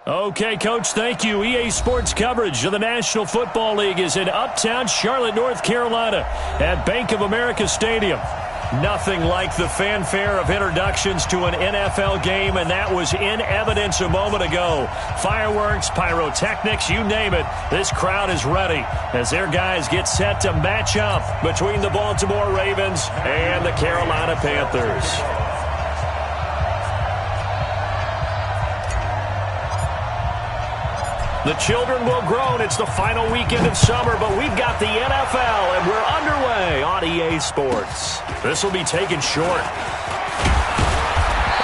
Okay, Coach, thank you. EA Sports coverage of the National Football League is in uptown Charlotte, North Carolina at Bank of America Stadium. Nothing like the fanfare of introductions to an NFL game, and that was in evidence a moment ago. Fireworks, pyrotechnics, you name it. This crowd is ready as their guys get set to match up between the Baltimore Ravens and the Carolina Panthers. The children will groan. It's the final weekend of summer, but we've got the NFL, and we're underway on EA Sports. This will be taken short.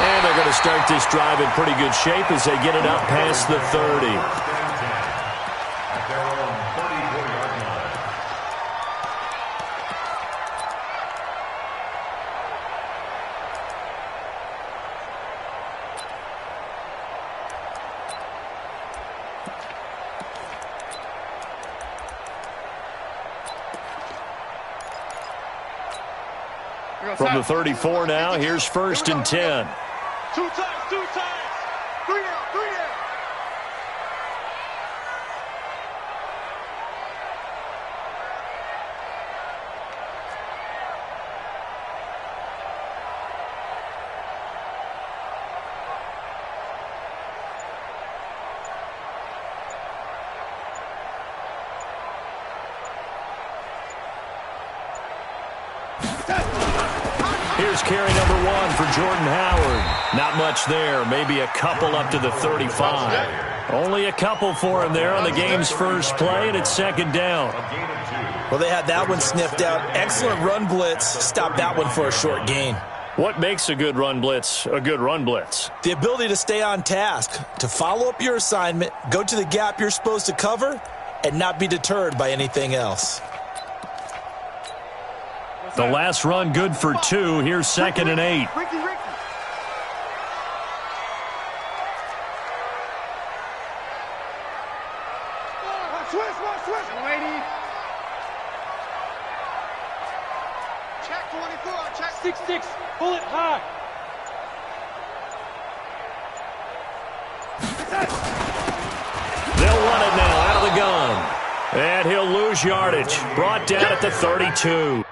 And they're going to start this drive in pretty good shape as they get it up past the 30. From the 34 now, here's 1st and 10. Two times. 3 down. Here's carry number 1 for Jordan Howard. Not much there. Maybe a couple up to the 35. Only a couple for him there on the game's first play, and it's 2nd down. Well, they had that one sniffed out. Excellent run blitz. Stopped that one for a short gain. What makes a good run blitz a good run blitz? The ability to stay on task, to follow up your assignment, go to the gap you're supposed to cover, and not be deterred by anything else. The last run good for 2. Here's 2nd and 8. Ricky. Switch. Lady. Check 24. Check 6. Pull it high. They'll run it now out of the gun. And he'll lose yardage. Brought down at the 32.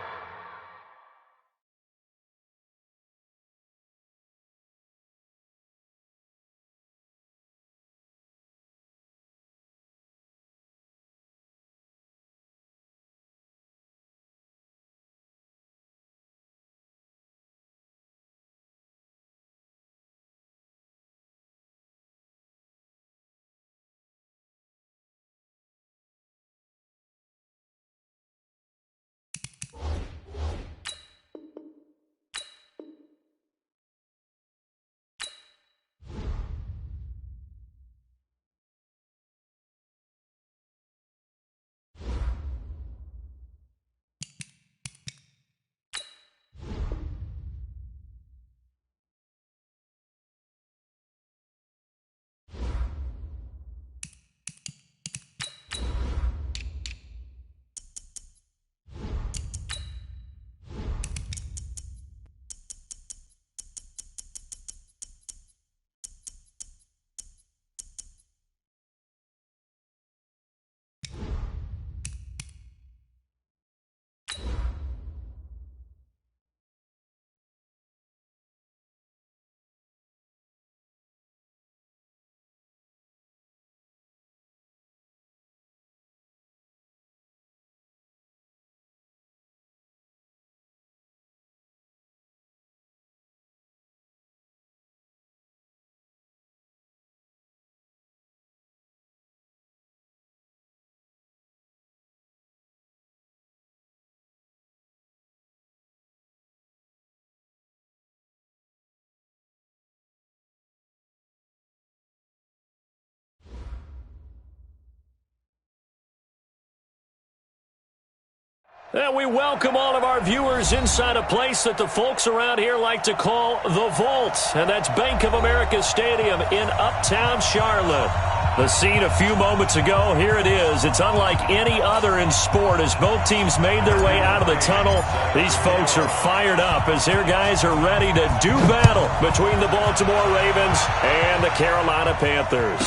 And we welcome all of our viewers inside a place that the folks around here like to call the Vault. And that's Bank of America Stadium in uptown Charlotte. The scene a few moments ago, here it is. It's unlike any other in sport as both teams made their way out of the tunnel. These folks are fired up as their guys are ready to do battle between the Baltimore Ravens and the Carolina Panthers.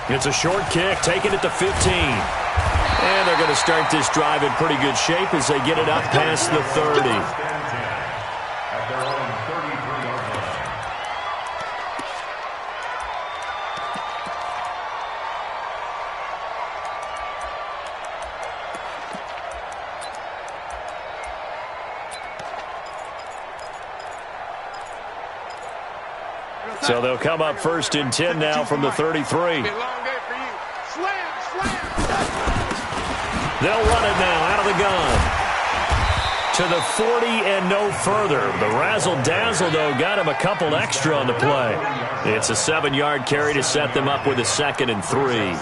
It's a short kick, taking it to 15. And they're going to start this drive in pretty good shape as they get it up past the 30. So they'll come up 1st and 10 now from the 33. They'll run it now out of the gun to the 40 and no further. The razzle-dazzle, though, got him a couple extra on the play. It's a 7-yard carry to set them up with a 2nd and 3.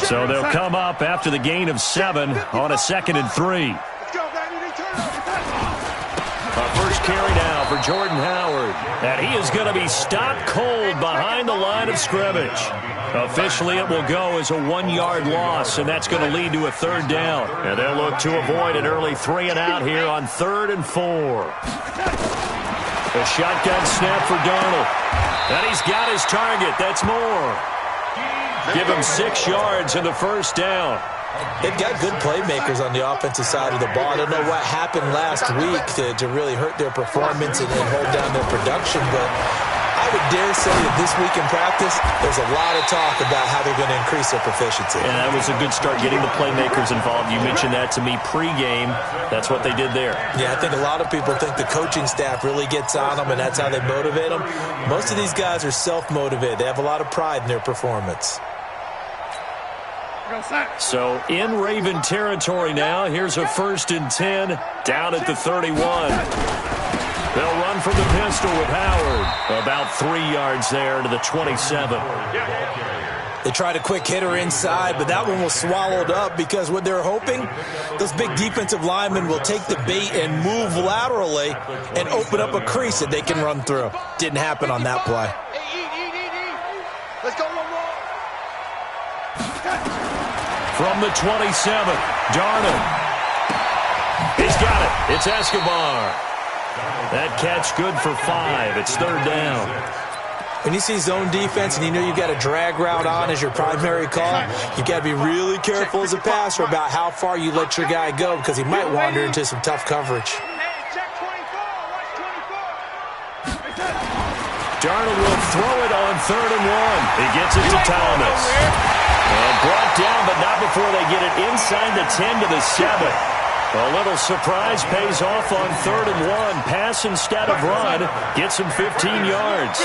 So they'll come up after the gain of 7 on a 2nd and 3. Our first carry now for Jordan Howard. And he is going to be stopped cold behind the line of scrimmage. Officially, it will go as a 1-yard loss, and that's going to lead to a 3rd down. And they'll look to avoid an early 3 and out here on 3rd and 4. A shotgun snap for Darnold. And he's got his target. That's Moore. Give him 6 yards in the 1st down. They've got good playmakers on the offensive side of the ball. I don't know what happened last week to really hurt their performance and hold down their production, but I would dare say that this week in practice, there's a lot of talk about how they're going to increase their proficiency. And that was a good start, getting the playmakers involved. You mentioned that to me pregame. That's what they did there. Yeah, I think a lot of people think the coaching staff really gets on them, and that's how they motivate them. Most of these guys are self-motivated. They have a lot of pride in their performance. So in Raven territory now. Here's a 1st and 10 down at the 31. They'll run from the pistol with Howard. About 3 yards there to the 27. They tried a quick hitter inside, but that one was swallowed up because what they're hoping, those big defensive linemen will take the bait and move laterally and open up a crease that they can run through. Didn't happen on that play. Let's go one more. From the 27, Darnold. He's got it. It's Escobar. That catch good for 5. It's 3rd down. When you see zone defense and you know you've got a drag route on as your primary call, you got to be really careful as a passer about how far you let your guy go because he might wander into some tough coverage. Darnold will throw it on 3rd and 1. He gets it to Thomas. And brought down, but not before they get it inside the 10 to the 7. A little surprise pays off on 3rd and 1. Pass instead of run. Gets him 15 yards.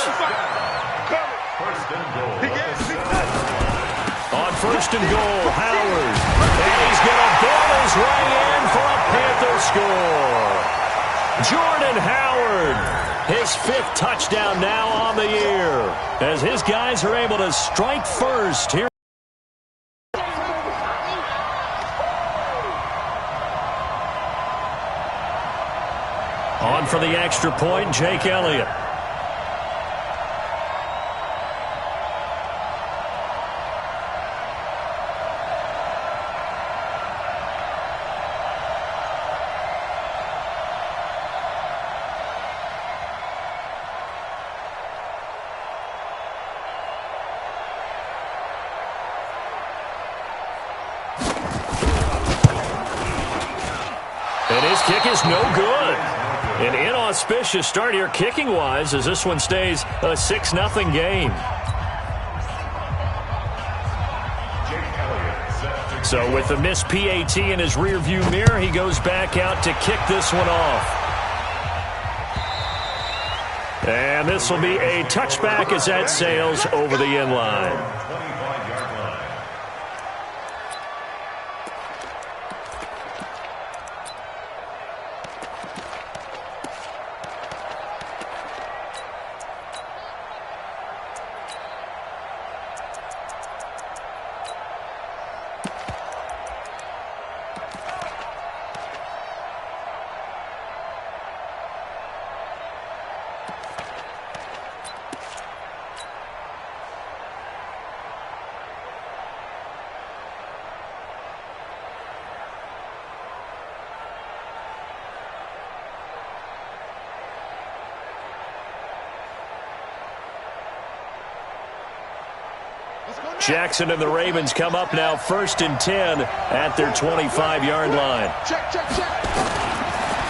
On 1st and goal, Howard. And he's going to ball his way in for a Panther score. Jordan Howard, his 5th touchdown now on the year, as his guys are able to strike first here. On for the extra point, Jake Elliott. And his kick is no good. An inauspicious start here kicking-wise as this one stays a 6-0 game. So with the missed PAT in his rearview mirror, he goes back out to kick this one off. And this will be a touchback as that sails over the end line. Jackson and the Ravens come up now 1st and 10 at their 25-yard line.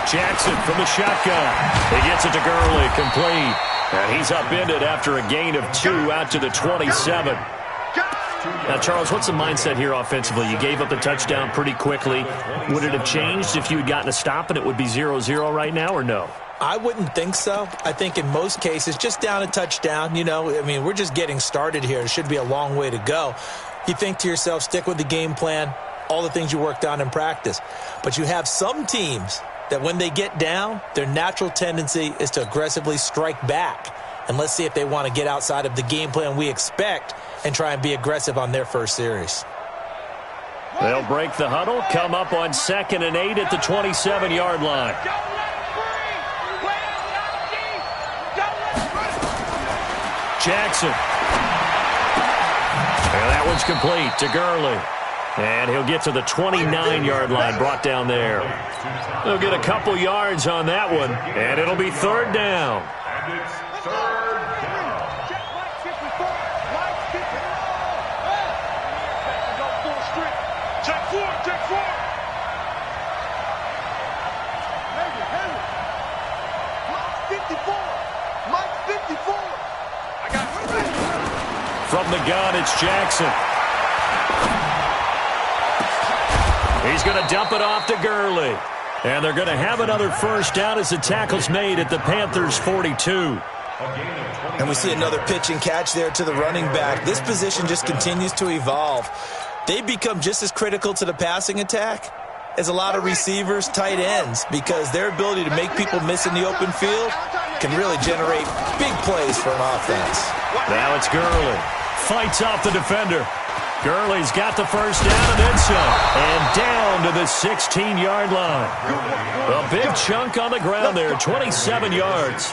Jackson from the shotgun. He gets it to Gurley, complete. And he's upended after a gain of 2 out to the 27. Now, Charles, what's the mindset here offensively? You gave up the touchdown pretty quickly. Would it have changed if you had gotten a stop and it would be 0-0 right now, or no? I wouldn't think so. I think in most cases, just down a touchdown, we're just getting started here. It should be a long way to go. You think to yourself, stick with the game plan, all the things you worked on in practice. But you have some teams that when they get down, their natural tendency is to aggressively strike back. And let's see if they want to get outside of the game plan we expect and try and be aggressive on their first series. They'll break the huddle, come up on 2nd and 8 at the 27-yard line. Jackson. And that one's complete to Gurley. And he'll get to the 29-yard line, brought down there. They'll get a couple yards on that one, and it'll be 3rd down. From the gun, it's Jackson. He's going to dump it off to Gurley. And they're going to have another 1st down as the tackle's made at the Panthers' 42. And we see another pitch and catch there to the running back. This position just continues to evolve. They become just as critical to the passing attack as a lot of receivers, tight ends, because their ability to make people miss in the open field can really generate big plays for an offense. Now it's Gurley. Fights off the defender. Gurley's got the 1st down and then some. And down to the 16-yard line. A big chunk on the ground there, 27 yards.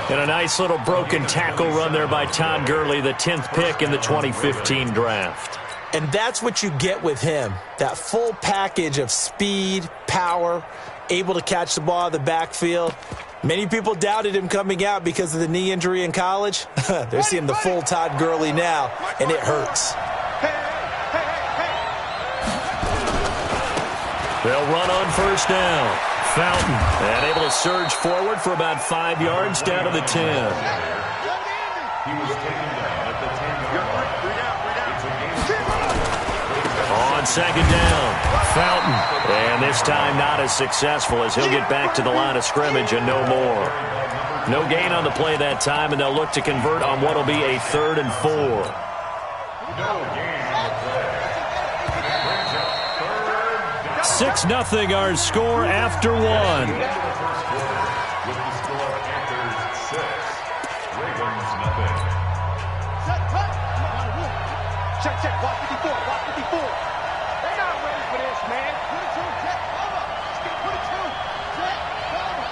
And a nice little broken tackle run there by Todd Gurley, the 10th pick in the 2015 draft. And that's what you get with him, that full package of speed, power, able to catch the ball out of the backfield. Many people doubted him coming out because of the knee injury in college. They're seeing the full Todd Gurley now, and it hurts. They'll run on 1st down. Fountain, and able to surge forward for about 5 yards down to the 10. On 2nd down, Fountain. And this time not as successful as he'll get back to the line of scrimmage and no more. No gain on the play that time, and they'll look to convert on what will be a 3rd and 4. No gain. 6-0 our score after 1. Check, watch 54, watch 54. They're not ready for this, man. 22, check, cover. 22, check, cover.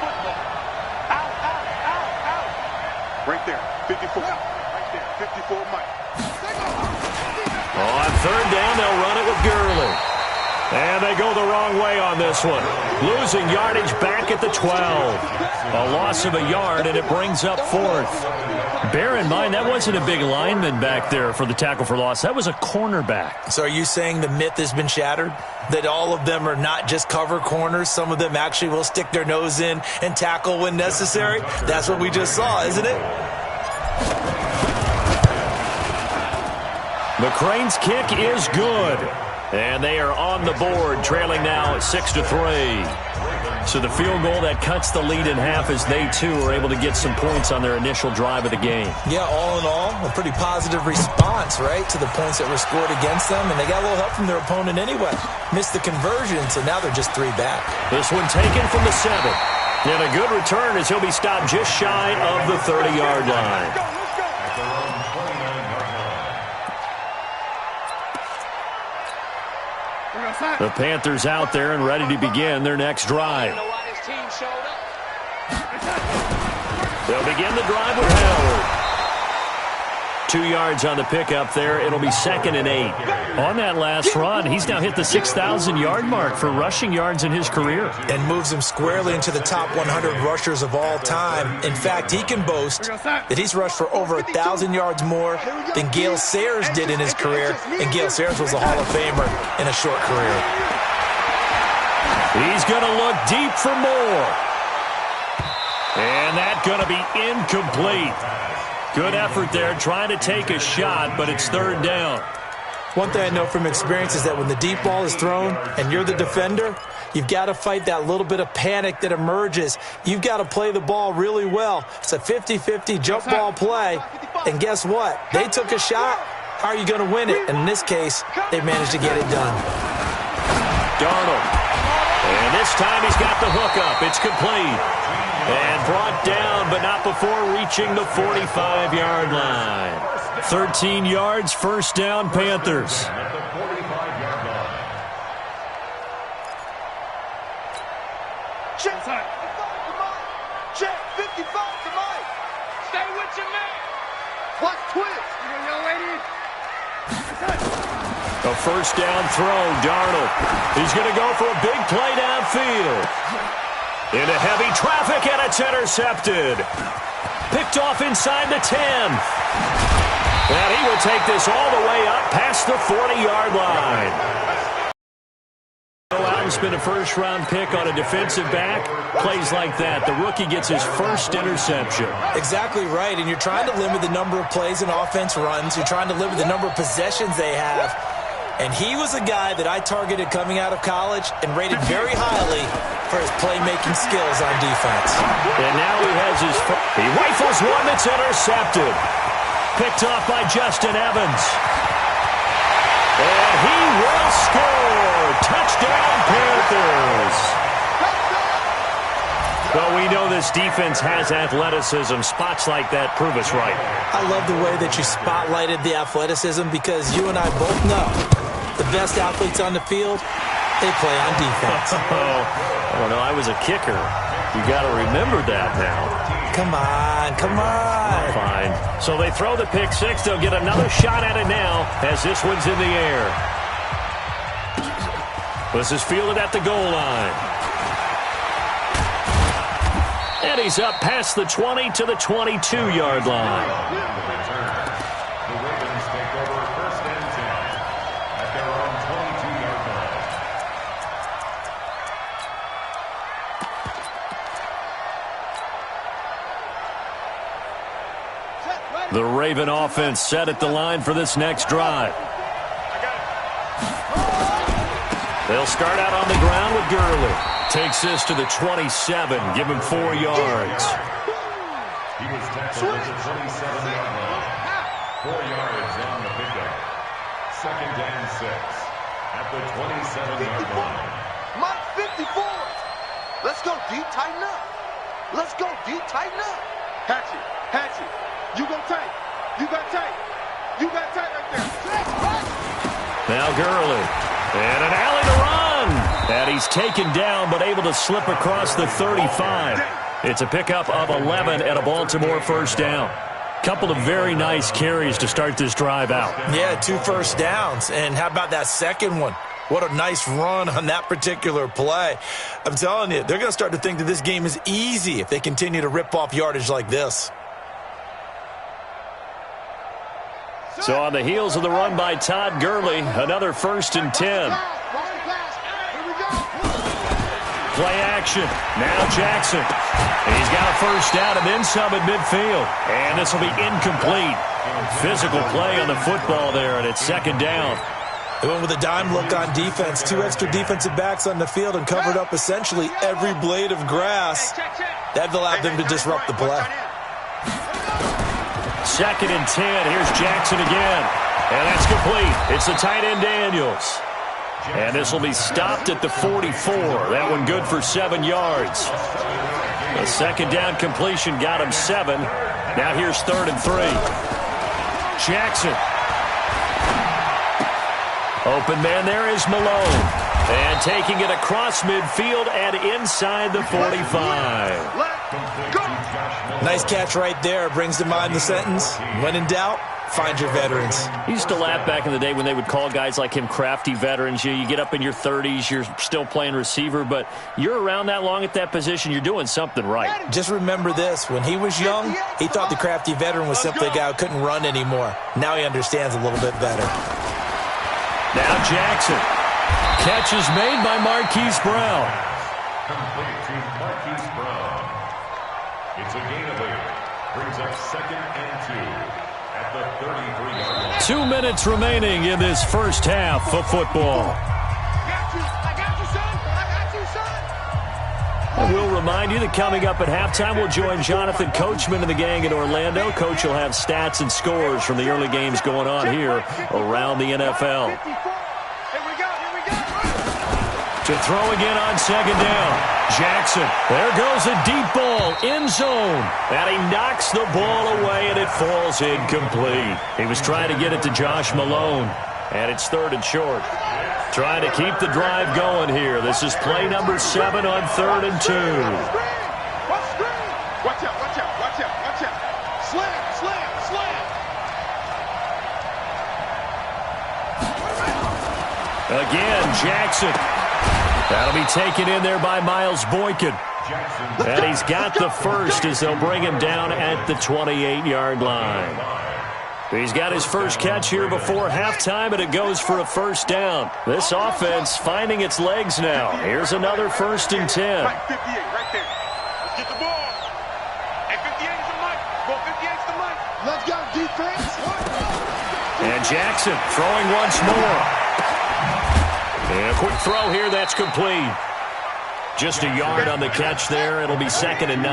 Football. Out. Right there, 54. Right there, 54, Mike. On 3rd down, they'll run it with Gurley. And they go the wrong way on this one. Losing yardage back at the 12. A loss of a yard, and it brings up 4th. Bear in mind, that wasn't a big lineman back there for the tackle for loss. That was a cornerback. So are you saying the myth has been shattered? That all of them are not just cover corners? Some of them actually will stick their nose in and tackle when necessary? That's what we just saw, isn't it? The Cranes' kick is good. And they are on the board, trailing now 6-3. So the field goal that cuts the lead in half as they, too, are able to get some points on their initial drive of the game. Yeah, all in all, a pretty positive response, right, to the points that were scored against them. And they got a little help from their opponent anyway. Missed the conversion, so now they're just 3 back. This one taken from the 7. And a good return as he'll be stopped just shy of the 30-yard line. The Panthers out there and ready to begin their next drive. They'll begin the drive with Howard. 2 yards on the pickup there. It'll be 2nd and 8. On that last run, he's now hit the 6,000-yard mark for rushing yards in his career. And moves him squarely into the top 100 rushers of all time. In fact, he can boast that he's rushed for over 1,000 yards more than Gale Sayers did in his career. And Gale Sayers was a Hall of Famer in a short career. He's going to look deep for more. And that's going to be incomplete. Good effort there, trying to take a shot, but it's 3rd down. One thing I know from experience is that when the deep ball is thrown and you're the defender, you've got to fight that little bit of panic that emerges. You've got to play the ball really well. It's a 50-50 jump ball play. And guess what? They took a shot. How are you going to win it? And in this case, they managed to get it done. Darnold. And this time he's got the hook up. It's complete. And brought down, but not before reaching the 45-yard line. 13 yards, 1st down, Panthers. Check. Check. 55 to Mike. Stay with your man. Watch twist. A 1st down throw, Darnold. He's going to go for a big play downfield. Into heavy traffic, and it's intercepted. Picked off inside the 10. And he will take this all the way up past the 40-yard line. Allen's been a first-round pick on a defensive back. Plays like that, the rookie gets his first interception. Exactly right, and you're trying to limit the number of plays an offense runs. You're trying to limit the number of possessions they have. And he was a guy that I targeted coming out of college and rated very highly for his playmaking skills on defense. And now he has his he rifles one that's intercepted. Picked off by Justin Evans. And he will score. Touchdown, Panthers. Well, we know this defense has athleticism. Spots like that prove us right. I love the way that you spotlighted the athleticism because you and I both know the best athletes on the field, they play on defense. I don't know. I was a kicker. You got to remember that now. Come on, come on. Fine. So they throw the pick six. They'll get another shot at it now as this one's in the air. This is fielded at the goal line. And he's up past the 20 to the 22-yard line. The Ravens take over 1st and 10 at their own 22-yard line. The Raven offense set at the line for this next drive. They'll start out on the ground with Gurley. Takes this to the 27. Give him 4 yards. He was tackled at the 27-yard line. 4 yards on the pickup. 2nd and 6 at the 27-yard line. Mike 54. Let's go deep, tighten up. Let's go deep, tighten up. Hatchet. You go tight. You got tight. You got tight right there. Now Gurley. And an alley to run. And he's taken down but able to slip across the 35. It's a pickup of 11 and a Baltimore 1st down. Couple of very nice carries to start this drive out. Yeah, 2 first downs. And how about that second one? What a nice run on that particular play. I'm telling you, they're going to start to think that this game is easy if they continue to rip off yardage like this. So on the heels of the run by Todd Gurley, another 1st and 10. Play action. Now Jackson. He's got a 1st down and then some at midfield. And this will be incomplete. Physical play on the football there, and it's 2nd down. They went with a dime look on defense. 2 extra defensive backs on the field and covered up essentially every blade of grass. That allowed them to disrupt the play. 2nd and 10. Here's Jackson again. And that's complete. It's the tight end Daniels. And this will be stopped at the 44. That one good for 7 yards. The 2nd down completion got him 7. Now here's 3rd and 3. Jackson. Open man there is Malone. And taking it across midfield and inside the 45. Nice catch right there. Brings to mind the sentence, when in doubt, find your veterans. He used to laugh back in the day when they would call guys like him crafty veterans. You get up in your 30s, you're still playing receiver, but you're around that long at that position, you're doing something right. Just remember this. When he was young, he thought the crafty veteran was simply a guy who couldn't run anymore. Now he understands a little bit better. Now Jackson. Catch is made by Marquise Brown. Complete to Marquise Brown. It's a gain of 8. Brings up 2nd and 2 at the 33-yard line. 2 minutes remaining in this first half of football. And we'll remind you that coming up at halftime, we'll join Jonathan Coachman and the gang in Orlando. Coach will have stats and scores from the early games going on here around the NFL. To throw again on 2nd down. Jackson. There goes a deep ball. End zone. And he knocks the ball away, and it falls incomplete. He was trying to get it to Josh Malone. And it's 3rd and short. Trying to keep the drive going here. This is play number 7 on 3rd and 2. Watch out, watch out, watch out, watch out. Slam, slam, slam. Again, Jackson. That'll be taken in there by Miles Boykin. And he's got the first as they'll bring him down at the 28-yard line. He's got his first catch here before halftime, and it goes for a first down. This offense finding its legs now. Here's another 1st and 10. Right, 58, right there. Let's get the ball. And 58 is the mic. Ball 58 is the mic. Let's go, defense. And Jackson throwing once more. And a quick throw here, that's complete. Just a yard on the catch there. It'll be 2nd and 9.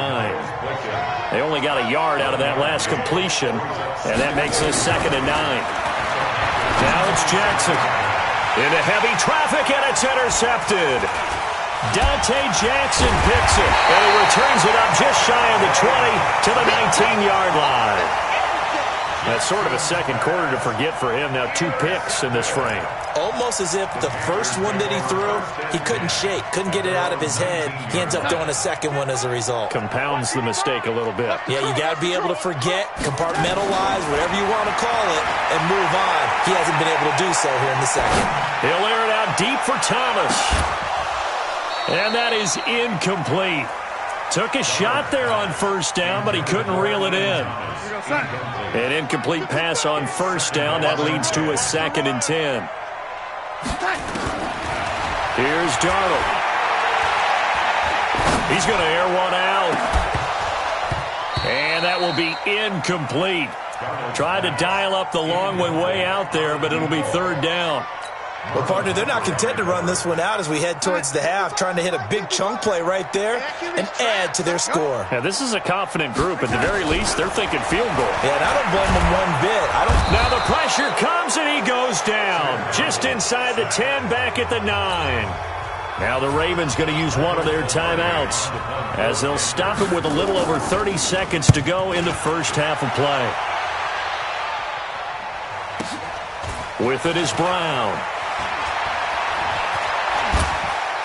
They only got a yard out of that last completion, and that makes this 2nd and 9. Now it's Jackson. Into heavy traffic, and it's intercepted. Dante Jackson picks it, and he returns it up just shy of the 20 to the 19-yard line. That's sort of a second quarter to forget for him. Now 2 picks in this frame. Almost as if the first one that he threw, he couldn't shake, couldn't get it out of his head. He ends up throwing a second one as a result. Compounds the mistake a little bit. Yeah, you got to be able to forget, compartmentalize, whatever you want to call it, and move on. He hasn't been able to do so here in the second. He'll air it out deep for Thomas. And that is incomplete. Took a shot there on 1st down, but he couldn't reel it in. An incomplete pass on 1st down. That leads to a 2nd and 10. Here's Darnold. He's going to air one out. And that will be incomplete. Tried to dial up the long one way out there, but it'll be 3rd down. Well, partner, they're not content to run this one out as we head towards the half, trying to hit a big chunk play right there and add to their score. Yeah, this is a confident group. At the very least, they're thinking field goal. Yeah, and I don't blame them one bit. Now the pressure comes, and he goes down. Just inside the 10, back at the 9. Now the Ravens going to use one of their timeouts as they'll stop it with a little over 30 seconds to go in the first half of play. With it is Brown.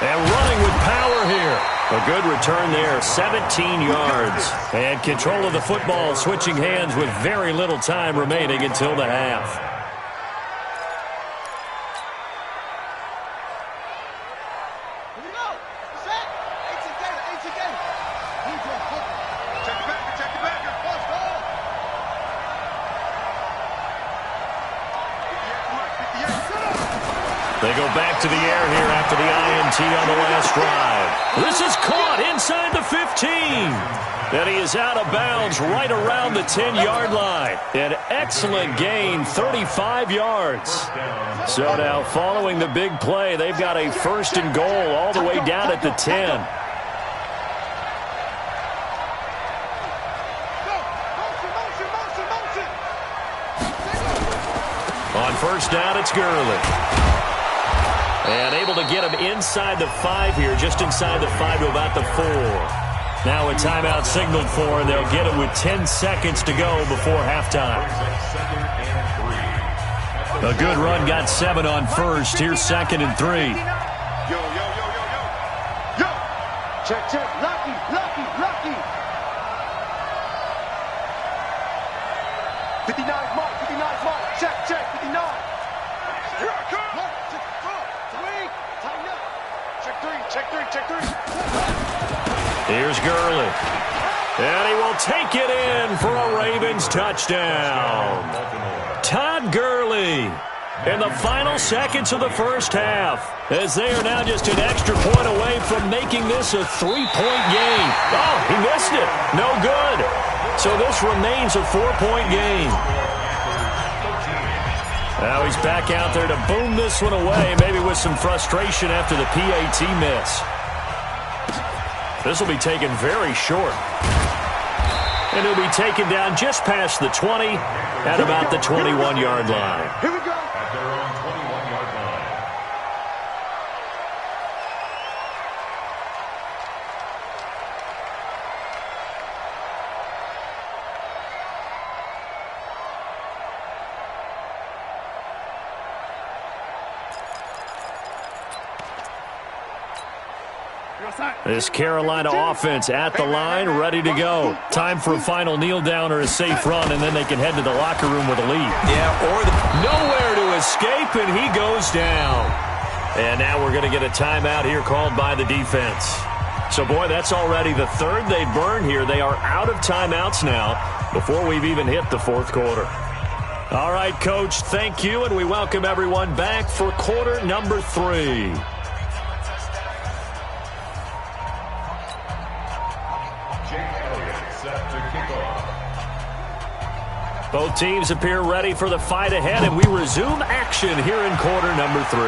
And running with power here. A good return there, 17 yards. And control of the football switching hands with very little time remaining until the half. They go back to the air here after the INT on the last drive. This is caught inside the 15. And he is out of bounds right around the 10-yard line. An excellent gain, 35 yards. So now following the big play, they've got a 1st and goal all the way down at the 10. On 1st down, it's Gurley. And able to get him inside the 5 here, just inside the 5 to about the 4. Now a timeout signaled for, and they'll get it with 10 seconds to go before halftime. A good run, got 7 on 1st. Here's 2nd and 3. Yo, yo, yo, yo, yo. Yo. Check, check. Lucky, lucky, lucky. 59 mark, 59 Check three. Here's Gurley. And he will take it in for a Ravens touchdown. Todd Gurley in the final seconds of the first half, as they are now just an extra point away from making this a 3-point game. Oh, he missed it. No good. So this remains a 4-point game. Now he's back out there to boom this one away, maybe with some frustration after the PAT miss. This will be taken very short. And he'll be taken down just past the 20 at about the 21-yard line. Here we go. At their own 21-yard line. This Carolina offense at the line, ready to go. Time for a final kneel down or a safe run, and then they can head to the locker room with a lead. Yeah, or nowhere to escape, and he goes down. And now we're going to get a timeout here called by the defense. So, boy, that's already the third they burn here. They are out of timeouts now before we've even hit the fourth quarter. All right, Coach, thank you, and we welcome everyone back for quarter number 3. Both teams appear ready for the fight ahead, and we resume action here in quarter number 3.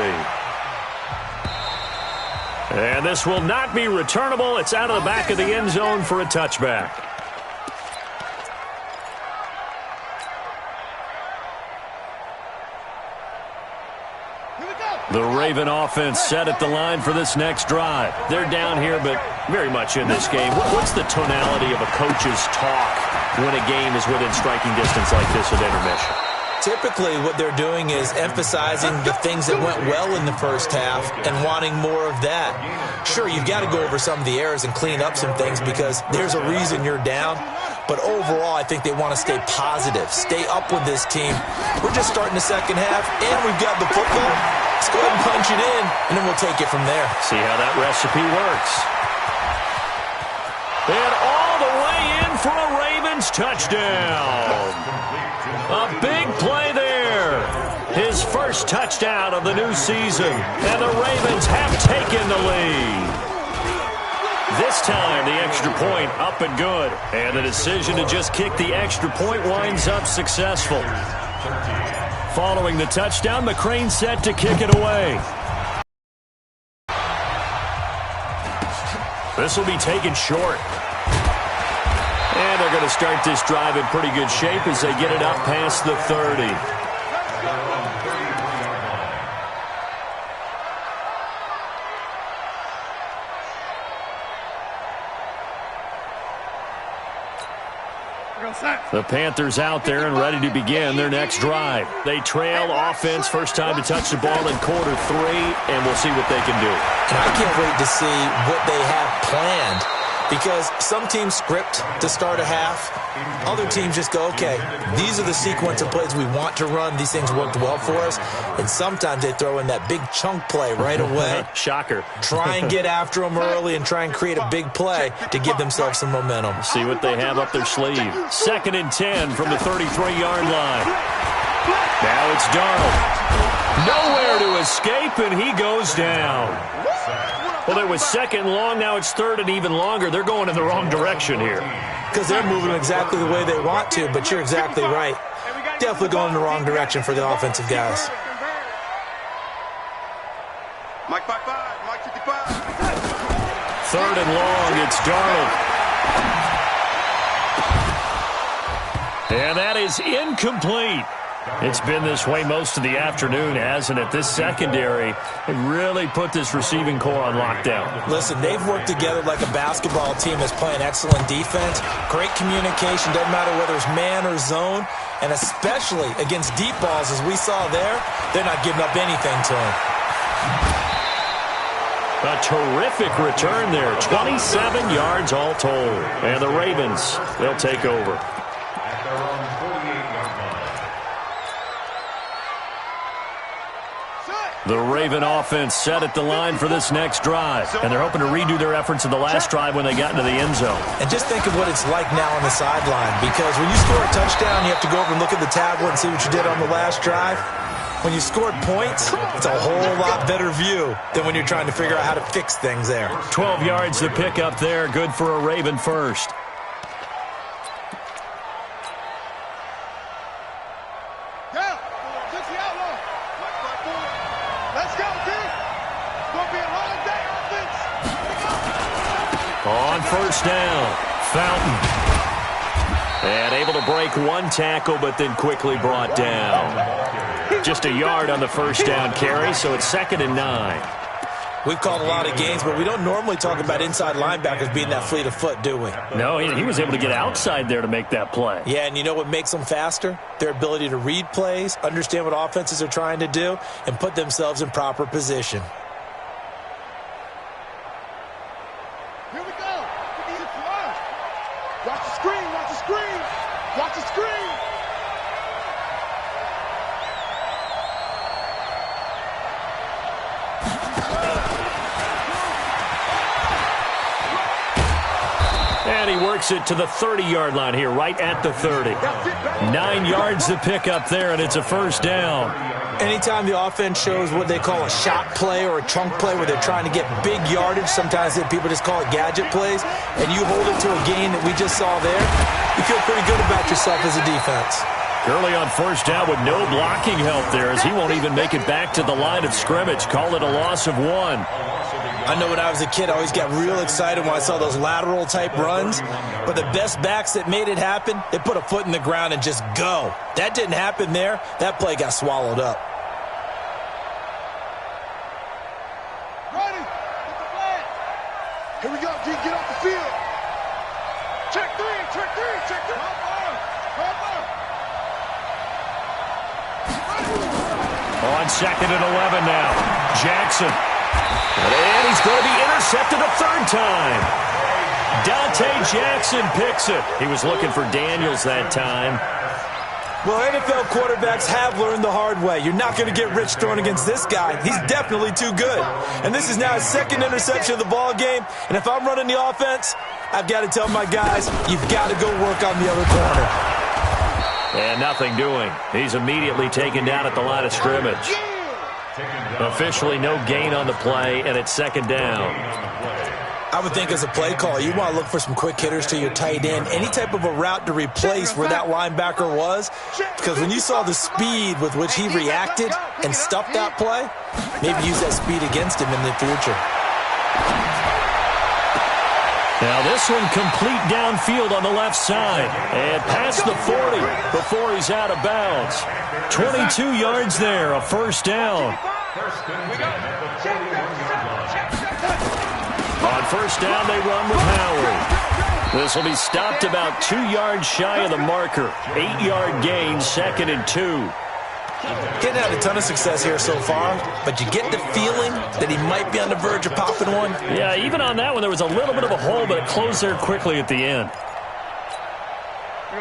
And this will not be returnable. It's out of the back of the end zone for a touchback. The Raven offense set at the line for this next drive. They're down here, but very much in this game. What's the tonality of a coach's talk when a game is within striking distance like this at intermission? typically what they're doing is emphasizing the things that went well in the first half and wanting more of that. Sure, you've got to go over some of the errors and clean up some things because there's a reason you're down. But overall, I think they want to stay positive, stay up with this team. We're just starting the second half, and we've got the football. Let's go ahead and punch it in, and then we'll take it from there. See how that recipe works. And all the way in for a Ravens touchdown. A big play there. His first touchdown of the new season, and the Ravens have taken the lead. This time, the extra point up and good. And the decision to just kick the extra point winds up successful. Following the touchdown, McCrane set to kick it away. This will be taken short. And they're going to start this drive in pretty good shape as they get it up past the 30. The Panthers out there and ready to begin their next drive. They trail offense, first time to touch the ball in quarter 3, and we'll see what they can do. And I can't wait to see what they have planned, because some teams script to start a half. Other teams just go, okay, these are the sequence of plays we want to run. These things worked well for us. And sometimes they throw in that big chunk play right away. Shocker. Try and get after them early and try and create a big play to give themselves some momentum. See what they have up their sleeve. 2nd and 10 from the 33-yard line. Now it's Darnold. Nowhere to escape, and he goes down. Well, it was 2nd and long. Now it's 3rd and even longer. They're going in the wrong direction here. Because they're moving exactly the way they want to, but you're exactly right. Definitely going in the wrong direction for the offensive guys. Mike 5-5, Mike 55. 3rd and long, it's Darnold. And that is incomplete. It's been this way most of the afternoon, hasn't it? This secondary really put this receiving core on lockdown. Listen, they've worked together like a basketball team that's playing excellent defense. Great communication, doesn't matter whether it's man or zone. And especially against deep balls, as we saw there, they're not giving up anything to them. A terrific return there. 27 yards all told. And the Ravens, they'll take over. At their own 48-yard line. The Raven offense set at the line for this next drive, and they're hoping to redo their efforts in the last drive when they got into the end zone. And just think of what it's like now on the sideline, because when you score a touchdown, you have to go over and look at the tablet and see what you did on the last drive. When you scored points, it's a whole lot better view than when you're trying to figure out how to fix things there. 12 yards to pick up there, good for a Raven first. On first down, Fountain. And able to break one tackle, but then quickly brought down. Just a yard on the first down carry, so it's 2nd and 9. We've called a lot of games, but we don't normally talk about inside linebackers being that fleet of foot, do we? No, he was able to get outside there to make that play. Yeah, and you know what makes them faster? Their ability to read plays, understand what offenses are trying to do, and put themselves in proper position. Here we go. Watch the screen. Watch the screen. Watch the screen. And he works it to the 30-yard line here, right at the 30. 9 yards to pick up there, and it's a first down. Anytime the offense shows what they call a shot play or a chunk play where they're trying to get big yardage, sometimes people just call it gadget plays, and you hold it to a gain that we just saw there, you feel pretty good about yourself as a defense. Early on first down with no blocking help there, as he won't even make it back to the line of scrimmage. Call it a loss of 1. I know when I was a kid, I always got real excited when I saw those lateral-type runs. But the best backs that made it happen, they put a foot in the ground and just go. That didn't happen there. That play got swallowed up. Ready? Get the flag. Here we go, D. Get off the field. Check 3, check 3, check 3. On 2nd and 11 now. Jackson. And he's going to be intercepted a third time. Dante Jackson picks it. He was looking for Daniels that time. Well, NFL quarterbacks have learned the hard way. You're not going to get rich throwing against this guy. He's definitely too good. And this is now his 2nd interception of the ball game. And if I'm running the offense, I've got to tell my guys, you've got to go work on the other corner. And nothing doing. He's immediately taken down at the line of scrimmage. Officially no gain on the play, and it's 2nd down. I would think as a play call, you want to look for some quick hitters to your tight end. Any type of a route to replace where that linebacker was. Because when you saw the speed with which he reacted and stuffed that play, maybe use that speed against him in the future. Now this one complete downfield on the left side. And past the 40 before he's out of bounds. 22 yards there, a first down. On first down, they run with Howard. This will be stopped about 2 yards shy of the marker. 8-yard gain, 2nd and 2. Getting had a ton of success here so far, but you get the feeling that he might be on the verge of popping one. Yeah, even on that one, there was a little bit of a hole, but it closed there quickly at the end.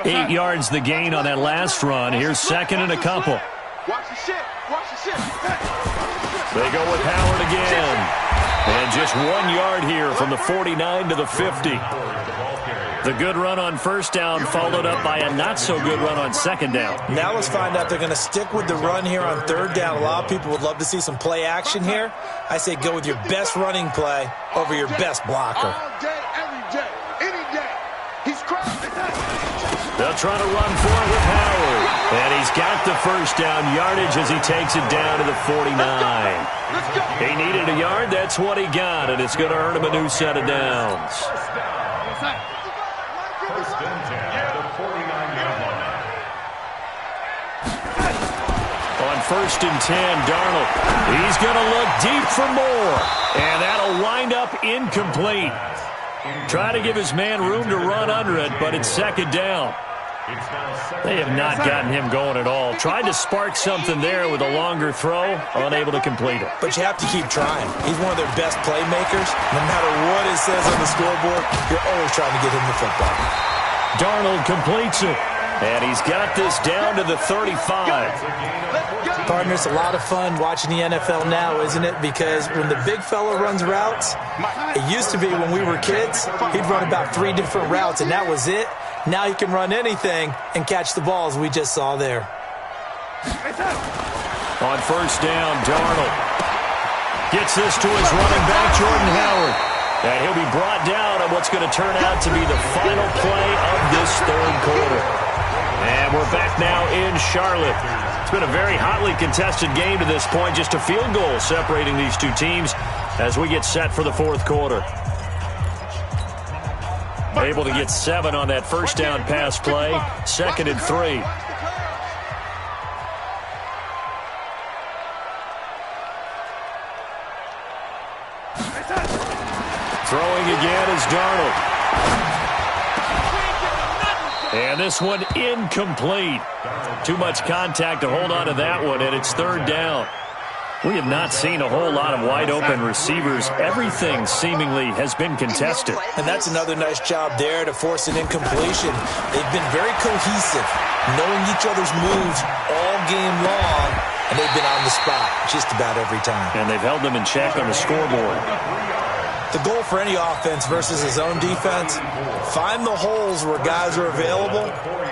8 yards the gain on that last run. Here's 2nd and a couple. Watch the shit. Watch the shit. They go with Howard again. And just 1 yard here from the 49 to the 50. The good run on first down followed up by a not-so-good run on 2nd down. Now let's find out they're going to stick with the run here on 3rd down. A lot of people would love to see some play action here. I say go with your best running play over your best blocker. All day, every day, any day. He's crazy. They'll try to run for it with Howard. And he's got the first down yardage as he takes it down to the 49. He needed a yard. That's what he got. And it's going to earn him a new set of downs. First and 10 at the 49-yard line. On 1st and 10, Darnold. He's going to look deep for more. And that'll wind up incomplete. Try to give his man room to run under it, but it's 2nd down. They have not gotten him going at all. Tried to spark something there with a longer throw, unable to complete it. But you have to keep trying. He's one of their best playmakers. No matter what it says on the scoreboard, you're always trying to get him the football. Darnold completes it. And he's got this down to the 35. Partners, a lot of fun watching the NFL now, isn't it? Because when the big fella runs routes, it used to be when we were kids, he'd run about 3 different routes, and that was it. Now he can run anything and catch the balls we just saw there. On first down, Darnold gets this to his running back, Jordan Howard. And he'll be brought down on what's going to turn out to be the final play of this third quarter. And we're back now in Charlotte. It's been a very hotly contested game to this point. Just a field goal separating these two teams as we get set for the fourth quarter. Able to get 7 on that first down pass play. 2nd and 3. Throwing again is Darnold. And this one incomplete. Too much contact to hold on to that one, and it's third down. We have not seen a whole lot of wide-open receivers. Everything seemingly has been contested. And that's another nice job there to force an incompletion. They've been very cohesive, knowing each other's moves all game long, and they've been on the spot just about every time. And they've held them in check on the scoreboard. The goal for any offense versus his own defense, find the holes where guys are available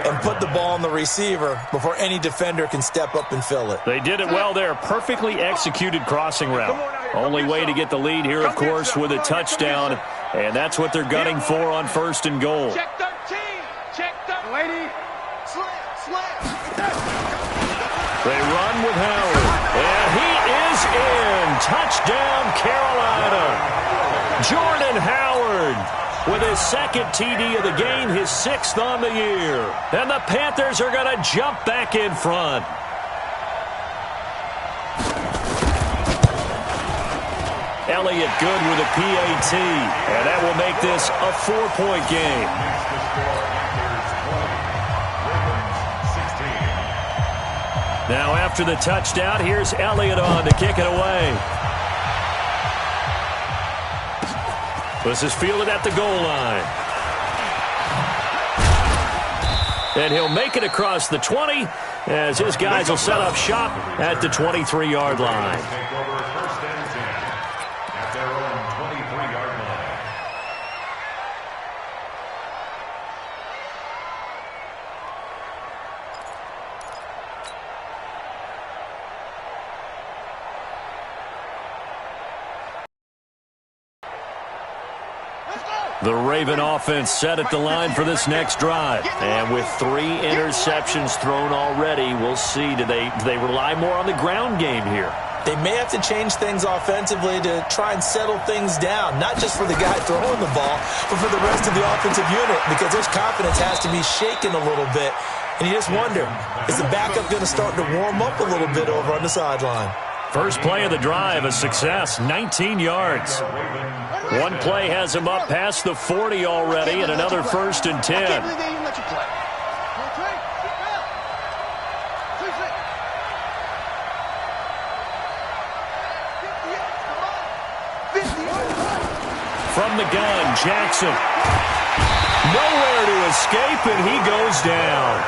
and put the ball on the receiver before any defender can step up and fill it. They did it well there. Perfectly executed crossing route. Only way to get the lead here, of course, with a touchdown. And that's what they're gunning for on first and goal. Check 13. Check 13. Lady. Slam. They run with Howard. And he is in. Touchdown, Carolina. Jordan Howard with his 2nd TD of the game, his 6th on the year. And the Panthers are going to jump back in front. Elliott good with a PAT. And that will make this a 4-point game. Now after the touchdown, here's Elliott on to kick it away. This is fielded at the goal line. And he'll make it across the 20 as his guys will set up shop at the 23-yard line. Take over first and 10 at their own 23-yard line. The Raven offense set at the line for this next drive. And with 3 interceptions thrown already, we'll see. Do they rely more on the ground game here? They may have to change things offensively to try and settle things down, not just for the guy throwing the ball, but for the rest of the offensive unit, because their confidence has to be shaken a little bit. And you just wonder, is the backup going to start to warm up a little bit over on the sideline? First play of the drive, a success, 19 yards. One play has him up past the 40 already, and another first and 10. From the gun, Jackson. Nowhere to escape, and he goes down.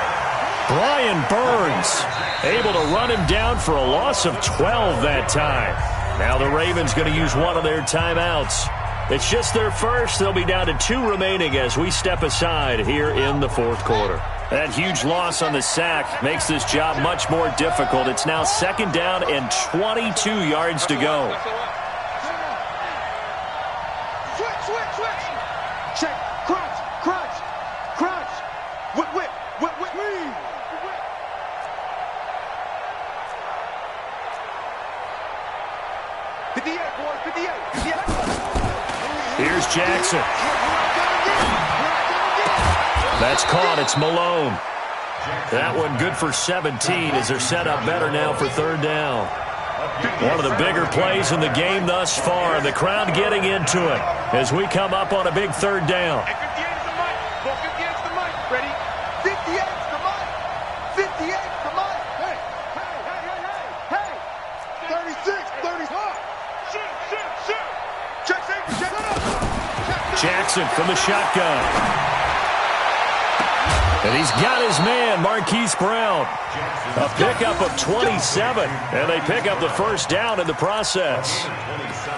Brian Burns able to run him down for a loss of 12 that time. Now the Ravens going to use one of their timeouts. It's just their first. They'll be down to 2 remaining as we step aside here in the fourth quarter. That huge loss on the sack makes this job much more difficult. It's now 2nd down and 22 yards to go. Switch. Check. Crunch. Whip. 58, boys, 58. Here's Jackson. That's caught. It's Malone. That one good for 17 as they're set up better now for 3rd down. One of the bigger plays in the game thus far. The crowd getting into it as we come up on a big 3rd down. 58 is the mic. 58 is the mic. Ready? 58 is the mic. 58 is the mic. Hey. 36, 35. Shoot. Check. Jackson from the shotgun. And he's got his man, Marquise Brown. A pickup of 27, and they pick up the first down in the process.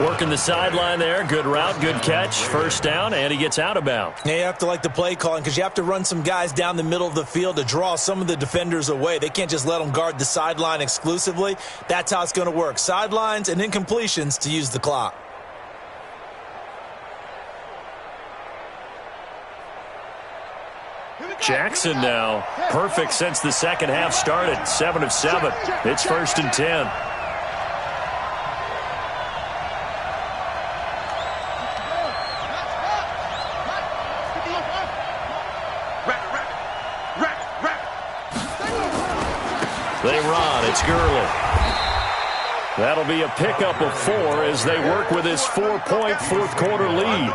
Working the sideline there. Good route, good catch. First down, and he gets out of bounds. Yeah, you have to like the play calling because you have to run some guys down the middle of the field to draw some of the defenders away. They can't just let them guard the sideline exclusively. That's how it's going to work. Sidelines and incompletions to use the clock. Jackson now, perfect since the second half started. 7 of 7. It's 1st and 10. They run. It's Gurley. That'll be a pickup of 4 as they work with his 4-point fourth-quarter lead.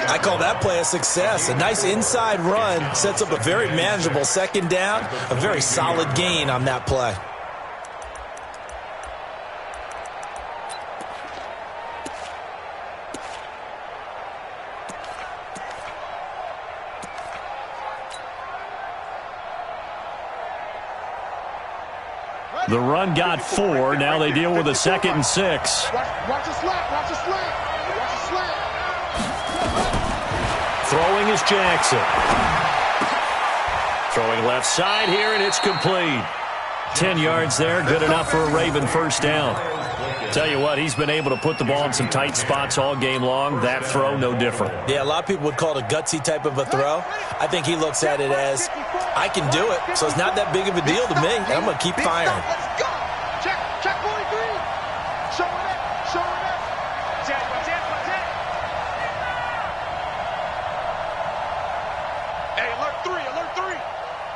I call that play a success. A nice inside run sets up a very manageable second down. A very solid gain on that play. The run got 4. Now they deal with a 2nd and 6. Watch the slant. Watch the slant. Watch the slant. Throwing is Jackson. Throwing left side here, and it's complete. 10 yards there, good enough for a Raven first down. Tell you what, he's been able to put the ball in some tight spots all game long. That throw, no different. Yeah, a lot of people would call it a gutsy type of a throw. I think he looks at it as, I can do it, so it's not that big of a deal to me, and I'm going to keep firing. Let's go. Check 43. Show it up. Show it up. Check. Hey, alert 3.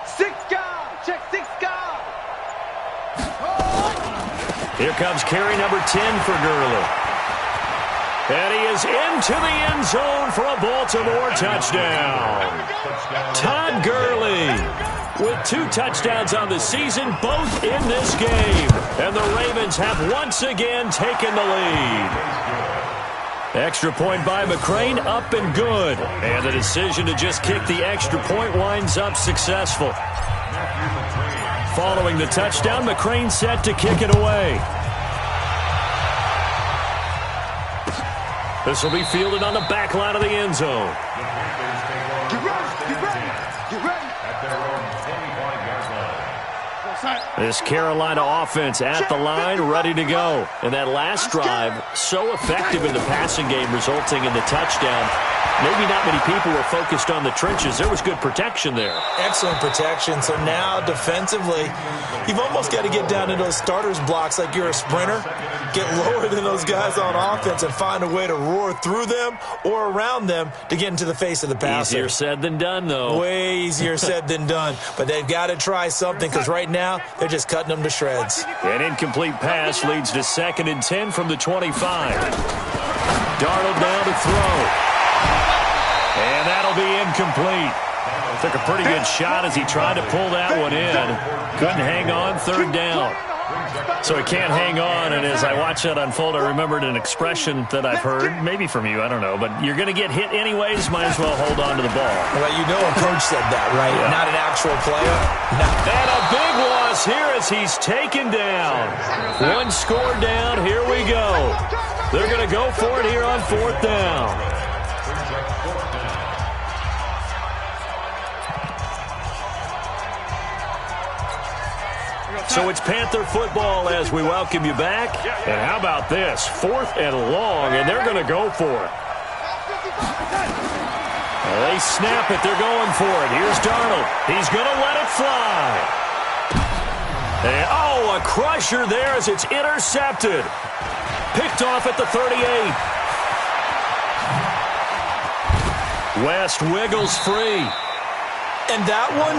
6 guys. Check 6 guys. Here comes carry number 10 for Gurley. And he is into the end zone for a Baltimore touchdown. Todd Gurley with 2 touchdowns on the season, both in this game. And the Ravens have once again taken the lead. Extra point by McCrane, up and good. And the decision to just kick the extra point winds up successful. Following the touchdown, McCrane set to kick it away. This will be fielded on the back line of the end zone. Get ready. At their own 25-yard line. This Carolina offense at the line, ready to go. And that last drive, so effective in the passing game, resulting in the touchdown. Maybe not many people were focused on the trenches. There was good protection there. Excellent protection. So now defensively, you've almost got to get down to those starters blocks like you're a sprinter. Get lower than those guys on offense and find a way to roar through them or around them to get into the face of the passer. Easier said than done, though. Way easier said than done. But they've got to try something because right now they're just cutting them to shreds. An incomplete pass leads to 2nd and 10 from the 25. Darnold down to throw. And that'll be incomplete. Took a pretty good shot as he tried to pull that one in. Couldn't hang on, 3rd down. So he can't hang on, and as I watch that unfold, I remembered an expression that I've heard, maybe from you, I don't know, but you're going to get hit anyways, might as well hold on to the ball. Well, you know a coach said that, right? Yeah. Not an actual player. No. And a big loss here as he's taken down. 1 score down, here we go. They're going to go for it here on 4th down. So it's Panther football as we welcome you back. And how about this? 4th and long, and they're going to go for it. Well, they snap it. They're going for it. Here's Darnold. He's going to let it fly. And, a crusher there as it's intercepted. Picked off at the 38. West wiggles free. And that one,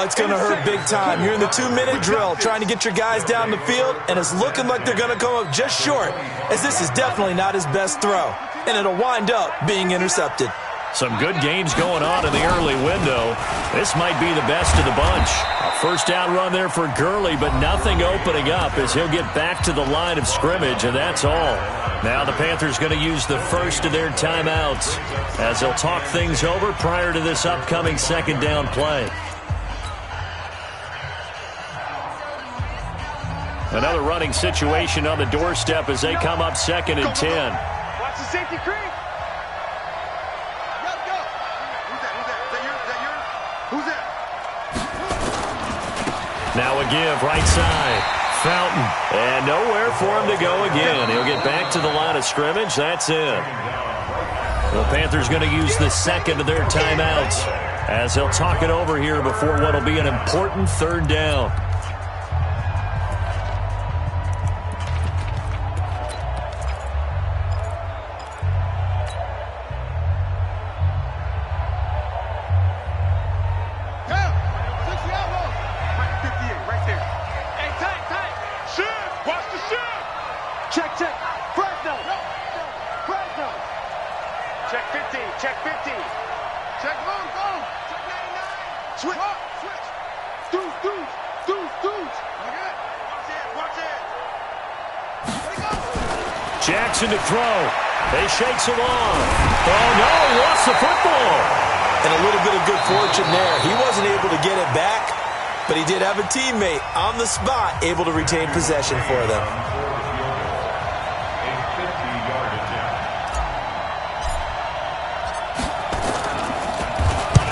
it's going to hurt big time. You're in the 2-minute drill trying to get your guys down the field, and it's looking like they're going to come up just short, as this is definitely not his best throw, and it'll wind up being intercepted. Some good games going on in the early window. This might be the best of the bunch. A first down run there for Gurley, but nothing opening up as he'll get back to the line of scrimmage, and that's all. Now the Panthers going to use the first of their timeouts as they'll talk things over prior to this upcoming second down play. Another running situation on the doorstep as they come up 2nd and 10. Watch the safety creep. Who's that? Now a give, right side. Fountain. And nowhere for him to go again. He'll get back to the line of scrimmage. That's it. The Panthers going to use the second of their timeouts as they'll talk it over here before what will be an important third down. Jackson to throw. They shakes him off. Oh, no, lost the football. And a little bit of good fortune there. He wasn't able to get it back, but he did have a teammate on the spot able to retain possession for them.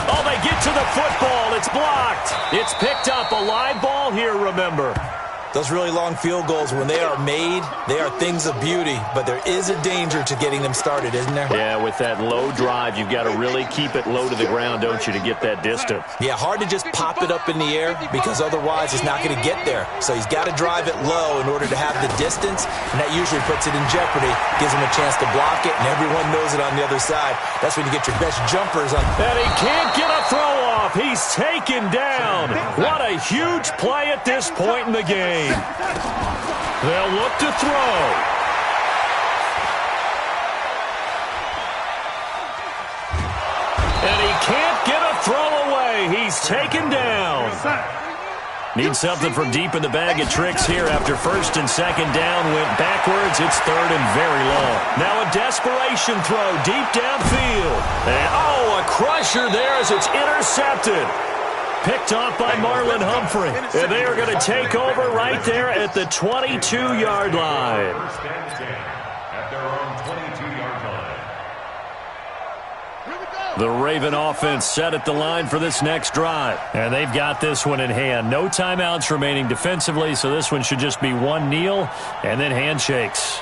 Oh, they get to the football. It's blocked. It's picked up. A live ball here, remember. Those really long field goals, when they are made, they are things of beauty, but there is a danger to getting them started, isn't there? Yeah, with that low drive, you've got to really keep it low to the ground, don't you, to get that distance. Yeah, hard to just pop it up in the air because otherwise it's not going to get there. So he's got to drive it low in order to have the distance, and that usually puts it in jeopardy, gives him a chance to block it, and everyone knows it on the other side. That's when you get your best jumpers on. And he can't get a throw off. He's taken down. What a huge play at this point in the game. They'll look to throw. And he can't get a throw away. He's taken down. Need something from deep in the bag of tricks here after 1st and 2nd down. Went backwards. It's 3rd and very long. Now a desperation throw deep downfield. And, oh, a crusher there as it's intercepted. Picked off by Marlon Humphrey. And they are going to take over right there at the 22-yard line. First and 10 at their own 22-yard line. The Raven offense set at the line for this next drive. And they've got this one in hand. No timeouts remaining defensively, so this one should just be one kneel and then handshakes.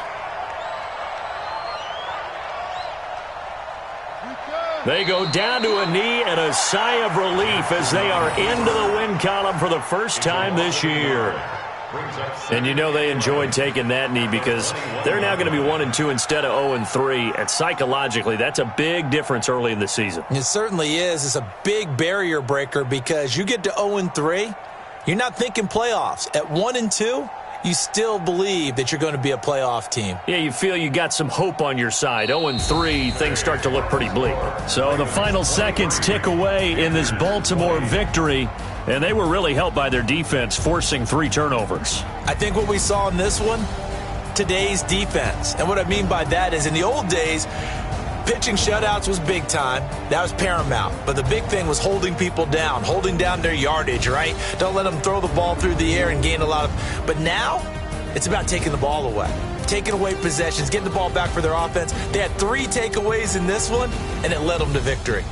They go down to a knee and a sigh of relief as they are into the win column for the first time this year. And you know they enjoyed taking that knee because they're now going to be 1-2 instead of 0-3. And psychologically, that's a big difference early in the season. It certainly is. It's a big barrier breaker because you get to 0-3, you're not thinking playoffs. At 1-2, you still believe that you're going to be a playoff team. Yeah, you feel you got some hope on your side. 0-3, things start to look pretty bleak. So the final seconds tick away in this Baltimore victory, and they were really helped by their defense, forcing 3 turnovers. I think what we saw in this one, today's defense. And what I mean by that is in the old days, pitching shutouts was big time. That was paramount. But the big thing was holding people down, holding down their yardage, right? Don't let them throw the ball through the air and gain a lot of... But now, it's about taking the ball away. Taking away possessions, getting the ball back for their offense. They had 3 takeaways in this one, and it led them to victory.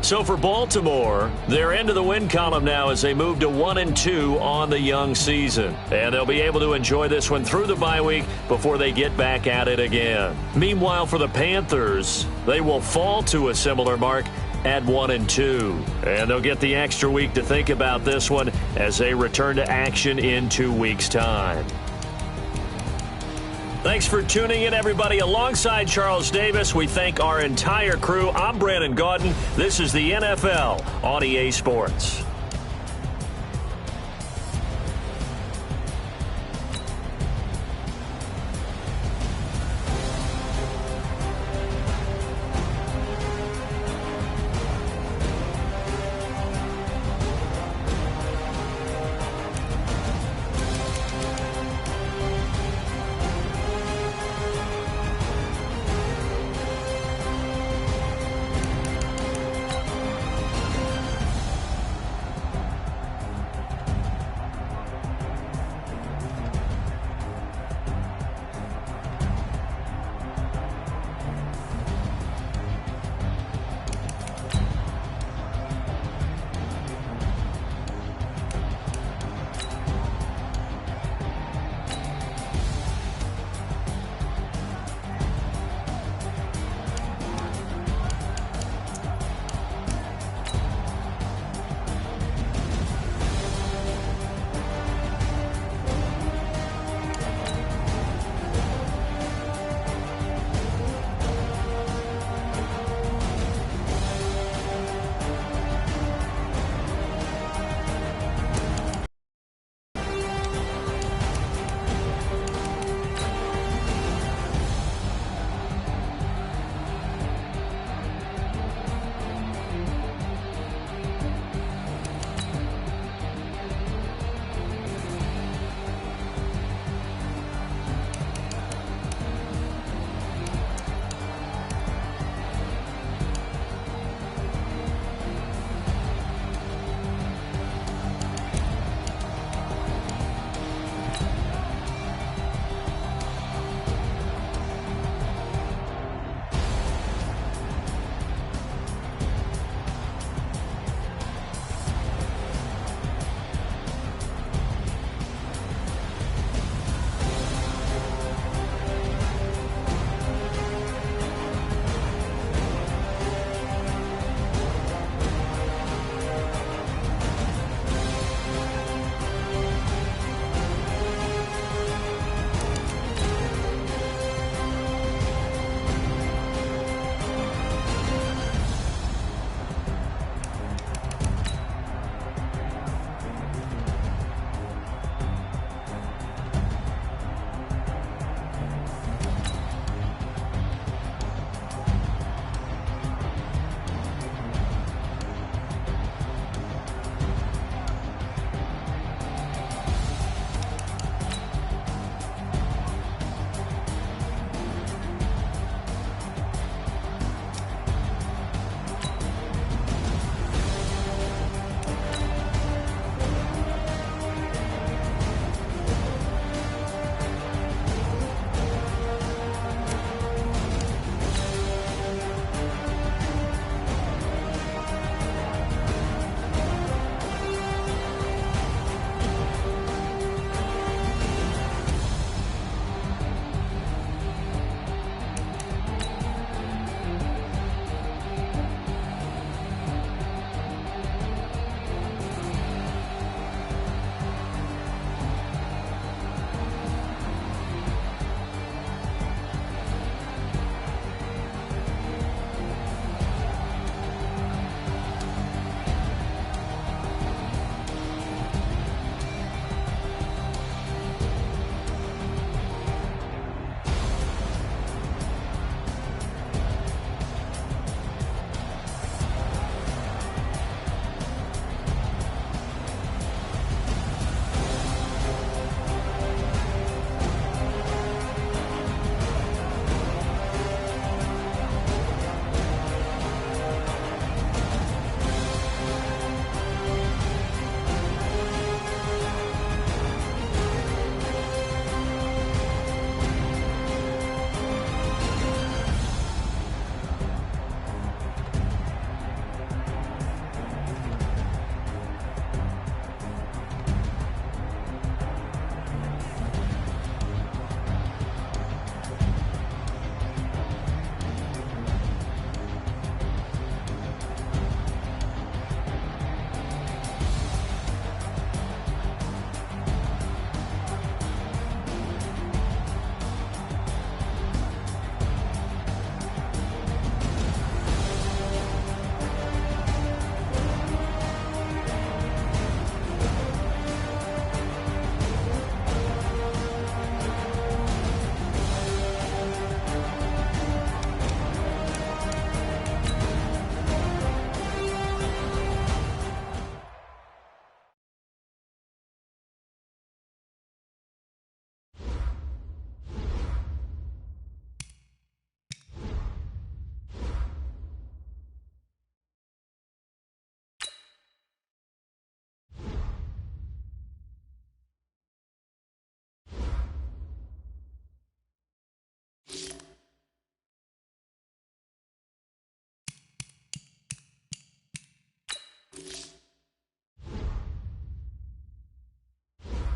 So for Baltimore, they're into the win column now as they move to 1-2 on the young season. And they'll be able to enjoy this one through the bye week before they get back at it again. Meanwhile, for the Panthers, they will fall to a similar mark at 1-2. And they'll get the extra week to think about this one as they return to action in 2 weeks' time. Thanks for tuning in, everybody. Alongside Charles Davis, we thank our entire crew. I'm Brandon Gaudin. This is the NFL on EA Sports.